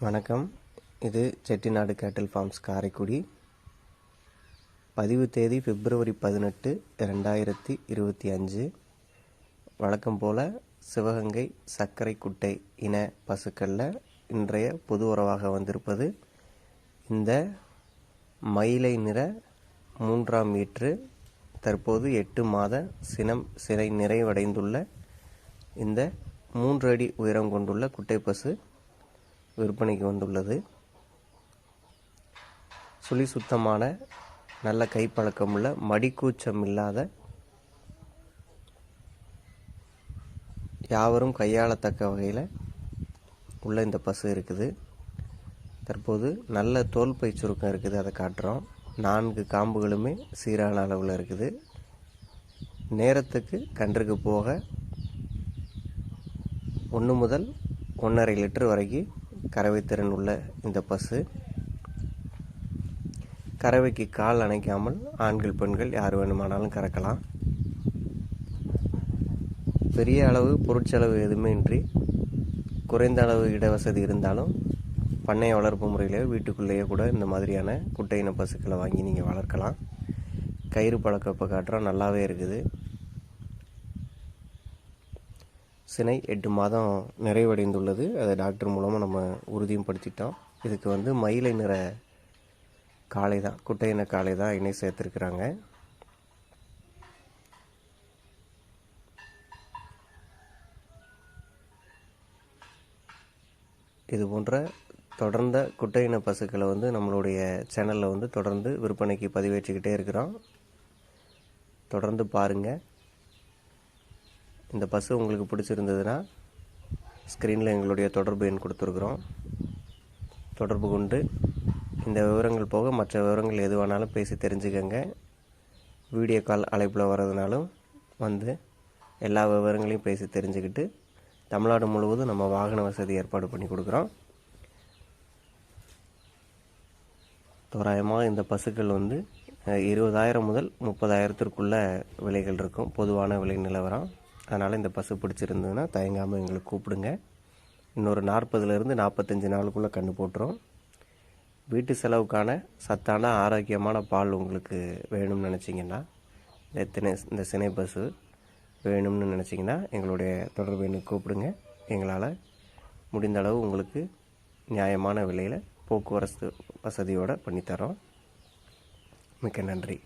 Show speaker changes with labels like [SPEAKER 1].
[SPEAKER 1] வணக்கம். இது செட்டிநாடு கேட்டில் ஃபார்ம்ஸ் காரைக்குடி. பதிவு தேதி February 18, 2025. வழக்கம் போல் சிவகங்கை சர்க்கரை குட்டை இன பசுக்களில் இன்றைய புது உறவாக வந்திருப்பது இந்த மயிலை நிற 3ஆம் ஈற்று, தற்போது 8 மாத சினை நிறைவடைந்துள்ள இந்த 3 அடி உயரம் கொண்டுள்ள குட்டை பசு விற்பனைக்கு வந்துள்ளது. சுழி சுத்தமான நல்ல கைப்பழக்கமுள்ள மடிக்கூச்சம் இல்லாத யாவரும் கையாளத்தக்க வகையில் உள்ள இந்த பசு இருக்குது. தற்போது நல்ல தோல் பை சுருக்கம் இருக்குது, அதை காட்டுறோம். 4 காம்புகளுமே சீரான அளவில் இருக்குது. நேரத்துக்கு கன்றுக்கு போக 1 முதல் 1.5 லிட்டர் வரைக்கும் கறவை திறன் உள்ள இந்த பசு. கறவைக்கு கால் அணைக்காமல் ஆண்கள் பெண்கள் யார் வேணுமானாலும் கறக்கலாம். பெரிய அளவு பொருட்செலவு எதுவுமே இன்றி குறைந்த அளவு இடவசதி இருந்தாலும் பண்ணைய வளர்ப்பு முறையில் வீட்டுக்குள்ளேயே கூட இந்த மாதிரியான குட்டை இன பசுக்களை வாங்கி நீங்கள் வளர்க்கலாம். கயிறு பழக்கம் இப்போ காட்டுறோம், நல்லாவே இருக்குது. சினை 8 மாதம் நிறைவடைந்துள்ளது. அதை டாக்டர் மூலமாக நம்ம உறுதியும் படுத்திட்டோம். இதுக்கு மயிலை நிற காளை தான், குட்டை இன காளை தான் இணை சேர்த்துருக்குறாங்க. இது போன்ற தொடர்ந்த குட்டை இன பசுக்களை நம்மளுடைய சேனலில் தொடர்ந்து விற்பனைக்கு பதிவேற்றிக்கிட்டே இருக்கிறோம். தொடர்ந்து பாருங்கள். இந்த பசு உங்களுக்கு பிடிச்சிருந்ததுன்னா ஸ்க்ரீனில் எங்களுடைய தொடர்பு எண் கொடுத்துருக்குறோம். தொடர்பு கொண்டு இந்த விவரங்கள் போக மற்ற விவரங்கள் எது வேணாலும் பேசி தெரிஞ்சுக்கங்க. வீடியோ கால் அழைப்பில் வர்றதுனாலும் எல்லா விவரங்களையும் பேசி தெரிஞ்சுக்கிட்டு தமிழ்நாடு முழுவதும் நம்ம வாகன வசதி ஏற்பாடு பண்ணி கொடுக்குறோம். தோராயமாக இந்த பசுக்கள் 20,000 முதல் 30,000 விலைகள் இருக்கும், பொதுவான விலை நிலவரம். அதனால் இந்த பசு பிடிச்சிருந்ததுன்னா தயங்காமல் எங்களுக்கு கூப்பிடுங்க. இன்னொரு 40லேருந்து 45 நாளுக்குள்ளே கன்று போட்டுரும். வீட்டு செலவுக்கான சத்தான ஆரோக்கியமான பால் உங்களுக்கு வேணும்னு நினச்சிங்கன்னா, இந்த சினை பசு வேணும்னு நினச்சிங்கன்னா எங்களுடைய தொடர்பு எண்ணுக்கு கூப்பிடுங்க. எங்களால் முடிந்த அளவு உங்களுக்கு நியாயமான விலையில் போக்குவரத்து வசதியோடு பண்ணித்தரோம். மிக்க நன்றி.